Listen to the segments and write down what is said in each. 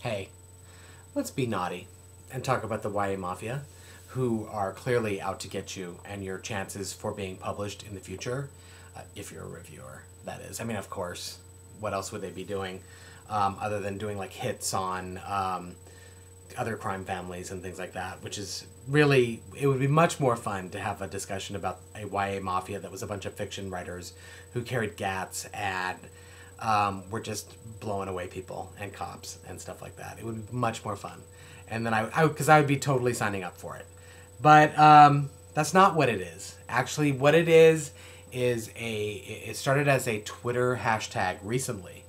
Hey, let's be naughty and talk about the YA Mafia, who are clearly out to get you and your chances for being published in the future, if you're a reviewer, that is. I mean, of course, what else would they be doing other than doing like hits on other crime families and things like that, which is really, it would be much more fun to have a discussion about a YA Mafia that was a bunch of fiction writers who carried gats and were just blowing away people and cops and stuff like that. It would be much more fun. And then because I would be totally signing up for it. But that's not what it is. Actually, what it is it started as a Twitter hashtag recently.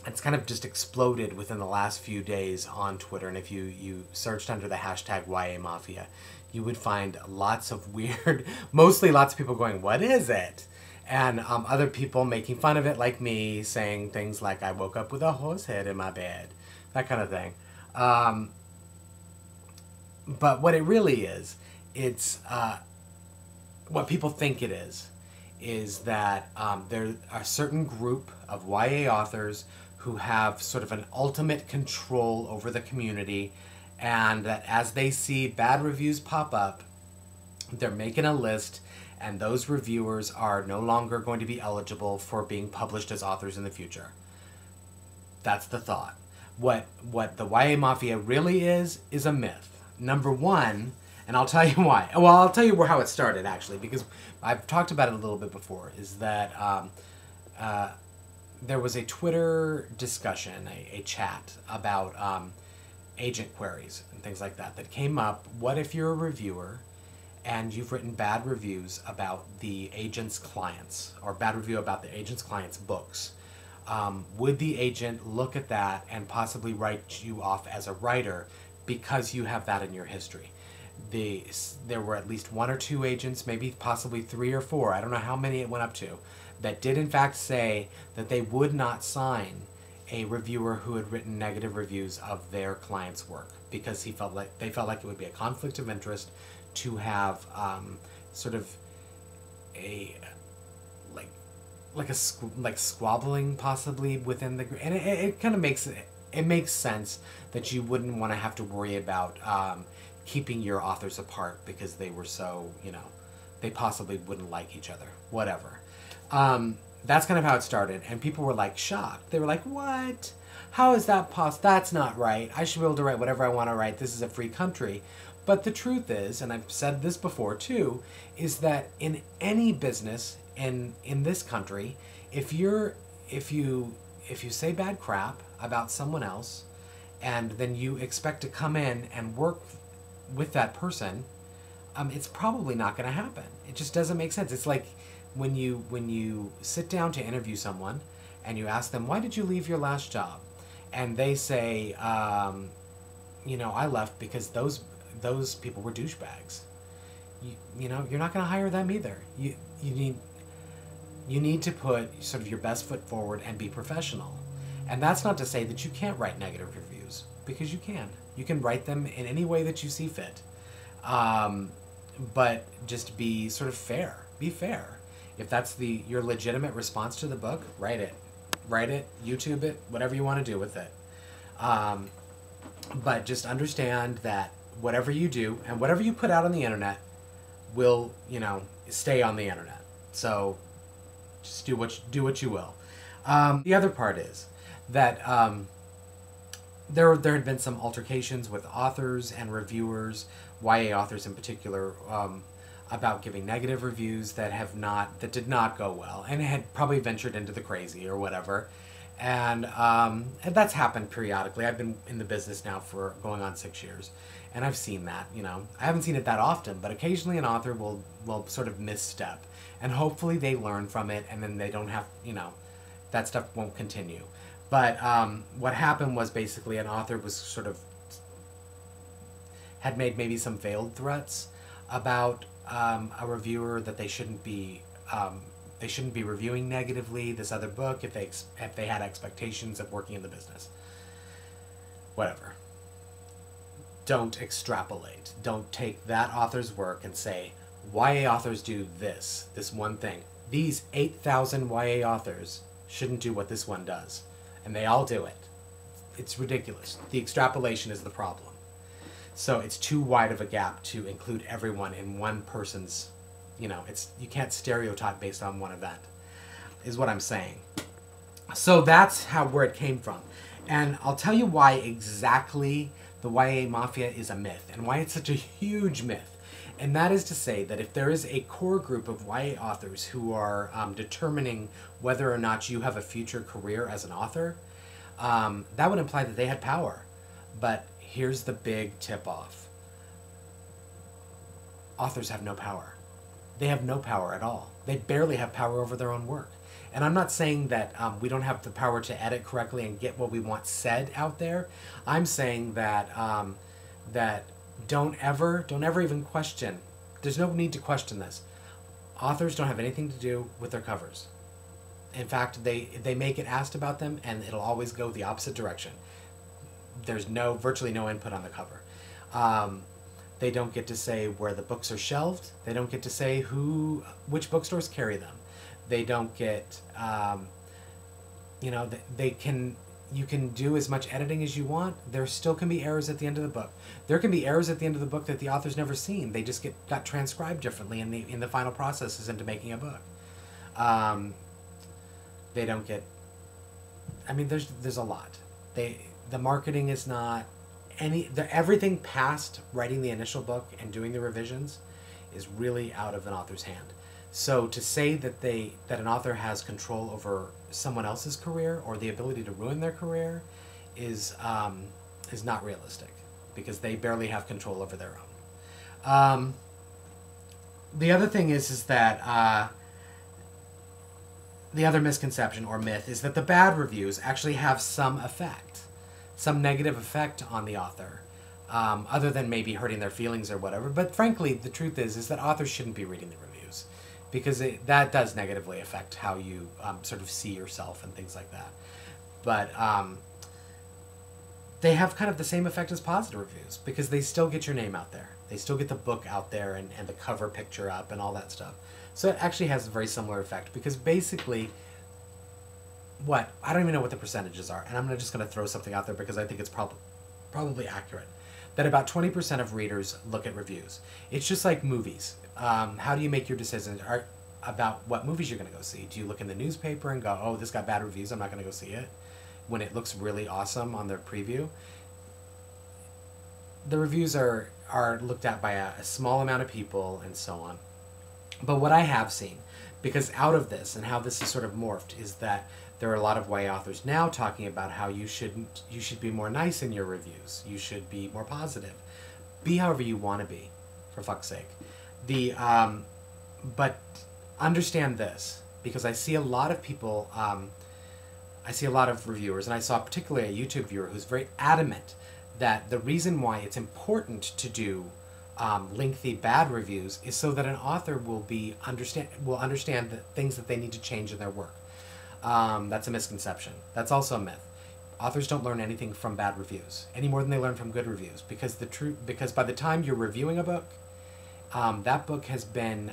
It's kind of just exploded within the last few days on Twitter. And if you searched under the hashtag YA Mafia, you would find lots of weird, mostly lots of people going, "What is it?" And other people making fun of it, like me, saying things like, "I woke up with a horse head in my bed," that kind of thing. But what it really it's what people think it is that there are a certain group of YA authors who have sort of an ultimate control over the community, and that as they see bad reviews pop up, they're making a list, and those reviewers are no longer going to be eligible for being published as authors in the future. That's the thought. What the YA Mafia really is a myth. Number one, and I'll tell you why. Well, I'll tell you how it started, actually, because I've talked about it a little bit before, is that there was a Twitter discussion, a chat about agent queries and things like that came up. What if you're a reviewer and you've written bad reviews about the agent's clients, or bad review about the agent's clients' books? Would the agent look at that and possibly write you off as a writer because you have that in your history? There were at least one or two agents, maybe possibly three or four, I don't know how many it went up to, that did in fact say that they would not sign a reviewer who had written negative reviews of their client's work because they felt like it would be a conflict of interest to have sort of a like squabbling possibly within the group, and it kind of makes sense that you wouldn't want to have to worry about keeping your authors apart because they were so, they possibly wouldn't like each other, whatever. That's kind of how it started, and people were like shocked. They were like, "What? How is that possible? That's not right. I should be able to write whatever I want to write. This is a free country." But the truth is, and I've said this before too, is that in any business in this country, if you say bad crap about someone else, and then you expect to come in and work with that person, it's probably not going to happen. It just doesn't make sense. It's like when you sit down to interview someone and you ask them, "Why did you leave your last job?" And they say, "I left because those people were douchebags." You're not going to hire them either. You need to put sort of your best foot forward and be professional. And that's not to say that you can't write negative reviews, because you can. You can write them in any way that you see fit. But just be sort of fair. Be fair. If that's your legitimate response to the book, write it. Write it, YouTube it, whatever you want to do with it. But just understand that whatever you do and whatever you put out on the internet will, stay on the internet. So just do what you will. The other part is that there had been some altercations with authors and reviewers, YA authors in particular, about giving negative reviews that did not go well, and had probably ventured into the crazy or whatever. And that's happened periodically. I've been in the business now for going on 6 years, and I've seen that. I haven't seen it that often, but occasionally an author will sort of misstep, and hopefully they learn from it, and then they don't have, that stuff won't continue. But what happened was basically an author was had made maybe some veiled threats about a reviewer, that they shouldn't be reviewing negatively this other book if they had expectations of working in the business. Whatever. Don't extrapolate. Don't take that author's work and say, YA authors do this one thing. These 8,000 YA authors shouldn't do what this one does. And they all do it. it's ridiculous. The extrapolation is the problem. So it's too wide of a gap to include everyone in one person's, you can't stereotype based on one event, is what I'm saying. So that's where it came from. And I'll tell you why exactly the YA Mafia is a myth and why it's such a huge myth. And that is to say that if there is a core group of YA authors who are determining whether or not you have a future career as an author, that would imply that they had power. But here's the big tip-off. Authors have no power. They have no power at all. They barely have power over their own work. And I'm not saying that we don't have the power to edit correctly and get what we want said out there. I'm saying that that don't ever even question. There's no need to question this. Authors don't have anything to do with their covers. In fact, they may get asked about them, and it'll always go the opposite direction. There's virtually no input on the cover. They don't get to say where the books are shelved. They don't get to say which bookstores carry them. They don't get, you can do as much editing as you want. There still can be errors at the end of the book. There can be errors at the end of the book that the author's never seen. They just got transcribed differently in the final processes into making a book. They don't get, there's a lot. The marketing is not everything past writing the initial book and doing the revisions is really out of an author's hand. So to say that an author has control over someone else's career or the ability to ruin their career is not realistic, because they barely have control over their own. The other thing is that the other misconception or myth is that the bad reviews actually have some negative effect on the author, other than maybe hurting their feelings or whatever. But frankly, the truth is that authors shouldn't be reading the reviews, because that does negatively affect how you sort of see yourself and things like that. But they have kind of the same effect as positive reviews, because they still get your name out there. They still get the book out there and the cover picture up and all that stuff. So it actually has a very similar effect, because basically, I don't even know what the percentages are, and I'm just going to throw something out there because I think it's probably accurate, that about 20% of readers look at reviews. It's just like movies. How do you make your decisions about what movies you're going to go see? Do you look in the newspaper and go, oh, this got bad reviews, I'm not going to go see it, when it looks really awesome on their preview? The reviews are looked at by a small amount of people and so on. But what I have seen, because out of this and how this is sort of morphed, is that there are a lot of YA authors now talking about how you should be more nice in your reviews. You should be more positive. Be however you want to be, for fuck's sake. But understand this, because I see a lot of people, I see a lot of reviewers, and I saw particularly a YouTube viewer who's very adamant that the reason why it's important to do lengthy bad reviews is so that an author will understand the things that they need to change in their work. That's a misconception. That's also a myth. Authors don't learn anything from bad reviews any more than they learn from good reviews, because by the time you're reviewing a book, that book has been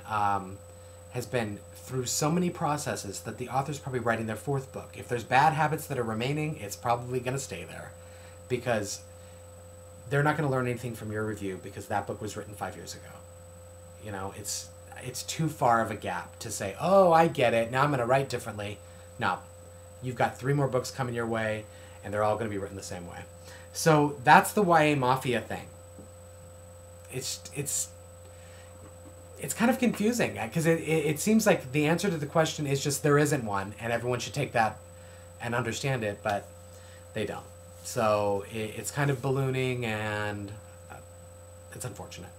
through so many processes that the author's probably writing their fourth book. If there's bad habits that are remaining, it's probably going to stay there, because they're not going to learn anything from your review, because that book was written 5 years ago. It's too far of a gap to say, oh, I get it, now I'm going to write differently. No, you've got 3 more books coming your way, and they're all going to be written the same way. So that's the YA Mafia thing. It's kind of confusing, because it seems like the answer to the question is just there isn't one, and everyone should take that and understand it, but they don't. So it's kind of ballooning, and it's unfortunate.